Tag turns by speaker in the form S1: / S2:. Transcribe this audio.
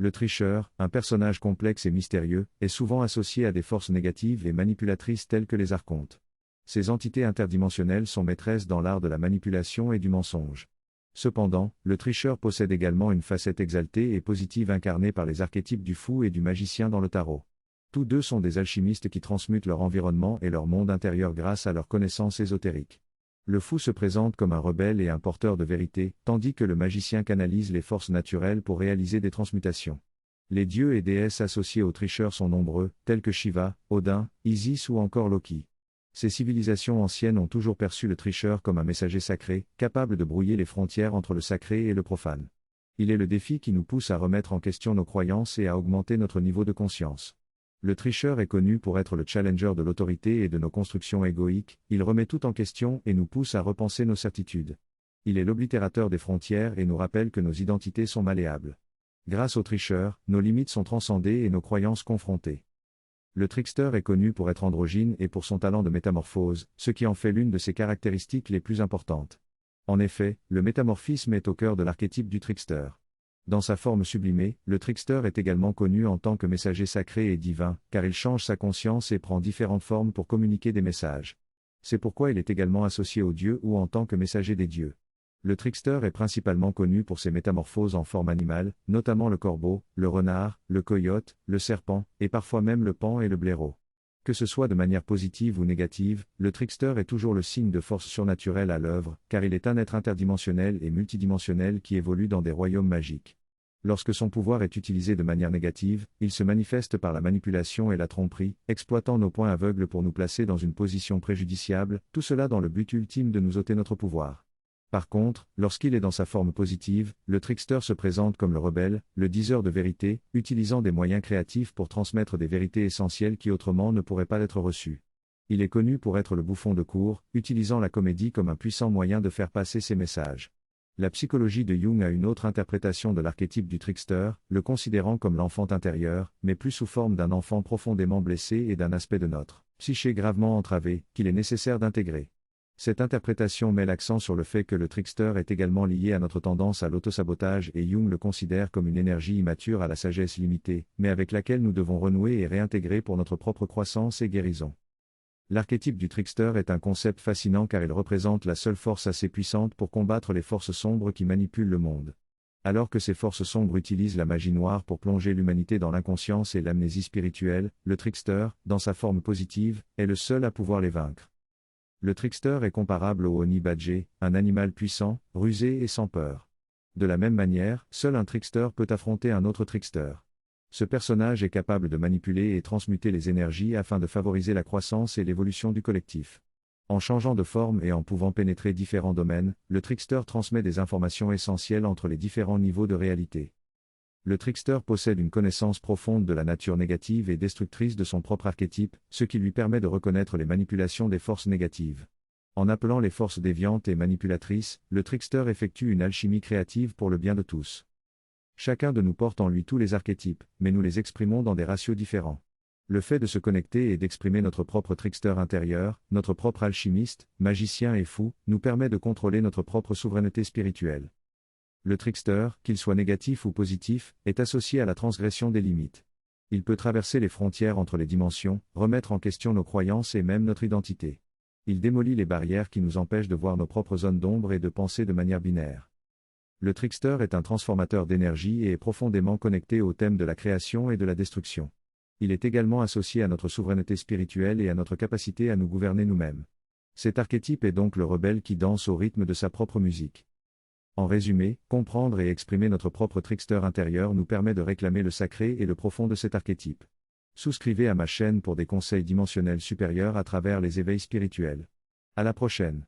S1: Le tricheur, un personnage complexe et mystérieux, est souvent associé à des forces négatives et manipulatrices telles que les archontes. Ces entités interdimensionnelles sont maîtresses dans l'art de la manipulation et du mensonge. Cependant, le tricheur possède également une facette exaltée et positive incarnée par les archétypes du fou et du magicien dans le tarot. Tous deux sont des alchimistes qui transmutent leur environnement et leur monde intérieur grâce à leurs connaissances ésotériques. Le fou se présente comme un rebelle et un porteur de vérité, tandis que le magicien canalise les forces naturelles pour réaliser des transmutations. Les dieux et déesses associés aux tricheurs sont nombreux, tels que Shiva, Odin, Isis ou encore Loki. Ces civilisations anciennes ont toujours perçu le tricheur comme un messager sacré, capable de brouiller les frontières entre le sacré et le profane. Il est le défi qui nous pousse à remettre en question nos croyances et à augmenter notre niveau de conscience. Le tricheur est connu pour être le challenger de l'autorité et de nos constructions égoïques, il remet tout en question et nous pousse à repenser nos certitudes. Il est l'oblitérateur des frontières et nous rappelle que nos identités sont malléables. Grâce au tricheur, nos limites sont transcendées et nos croyances confrontées. Le trickster est connu pour être androgyne et pour son talent de métamorphose, ce qui en fait l'une de ses caractéristiques les plus importantes. En effet, le métamorphisme est au cœur de l'archétype du trickster. Dans sa forme sublimée, le trickster est également connu en tant que messager sacré et divin, car il change sa conscience et prend différentes formes pour communiquer des messages. C'est pourquoi il est également associé aux dieux ou en tant que messager des dieux. Le trickster est principalement connu pour ses métamorphoses en forme animale, notamment le corbeau, le renard, le coyote, le serpent, et parfois même le paon et le blaireau. Que ce soit de manière positive ou négative, le trickster est toujours le signe de force surnaturelle à l'œuvre, car il est un être interdimensionnel et multidimensionnel qui évolue dans des royaumes magiques. Lorsque son pouvoir est utilisé de manière négative, il se manifeste par la manipulation et la tromperie, exploitant nos points aveugles pour nous placer dans une position préjudiciable, tout cela dans le but ultime de nous ôter notre pouvoir. Par contre, lorsqu'il est dans sa forme positive, le trickster se présente comme le rebelle, le diseur de vérité, utilisant des moyens créatifs pour transmettre des vérités essentielles qui autrement ne pourraient pas être reçues. Il est connu pour être le bouffon de cour, utilisant la comédie comme un puissant moyen de faire passer ses messages. La psychologie de Jung a une autre interprétation de l'archétype du trickster, le considérant comme l'enfant intérieur, mais plus sous forme d'un enfant profondément blessé et d'un aspect de notre psyché gravement entravé, qu'il est nécessaire d'intégrer. Cette interprétation met l'accent sur le fait que le trickster est également lié à notre tendance à l'autosabotage et Jung le considère comme une énergie immature à la sagesse limitée, mais avec laquelle nous devons renouer et réintégrer pour notre propre croissance et guérison. L'archétype du trickster est un concept fascinant car il représente la seule force assez puissante pour combattre les forces sombres qui manipulent le monde. Alors que ces forces sombres utilisent la magie noire pour plonger l'humanité dans l'inconscience et l'amnésie spirituelle, le trickster, dans sa forme positive, est le seul à pouvoir les vaincre. Le trickster est comparable au Oni Badger, un animal puissant, rusé et sans peur. De la même manière, seul un trickster peut affronter un autre trickster. Ce personnage est capable de manipuler et transmuter les énergies afin de favoriser la croissance et l'évolution du collectif. En changeant de forme et en pouvant pénétrer différents domaines, le trickster transmet des informations essentielles entre les différents niveaux de réalité. Le trickster possède une connaissance profonde de la nature négative et destructrice de son propre archétype, ce qui lui permet de reconnaître les manipulations des forces négatives. En appelant les forces déviantes et manipulatrices, le trickster effectue une alchimie créative pour le bien de tous. Chacun de nous porte en lui tous les archétypes, mais nous les exprimons dans des ratios différents. Le fait de se connecter et d'exprimer notre propre trickster intérieur, notre propre alchimiste, magicien et fou, nous permet de contrôler notre propre souveraineté spirituelle. Le trickster, qu'il soit négatif ou positif, est associé à la transgression des limites. Il peut traverser les frontières entre les dimensions, remettre en question nos croyances et même notre identité. Il démolit les barrières qui nous empêchent de voir nos propres zones d'ombre et de penser de manière binaire. Le trickster est un transformateur d'énergie et est profondément connecté au thème de la création et de la destruction. Il est également associé à notre souveraineté spirituelle et à notre capacité à nous gouverner nous-mêmes. Cet archétype est donc le rebelle qui danse au rythme de sa propre musique. En résumé, comprendre et exprimer notre propre trickster intérieur nous permet de réclamer le sacré et le profond de cet archétype. Souscrivez à ma chaîne pour des conseils dimensionnels supérieurs à travers les éveils spirituels. À la prochaine.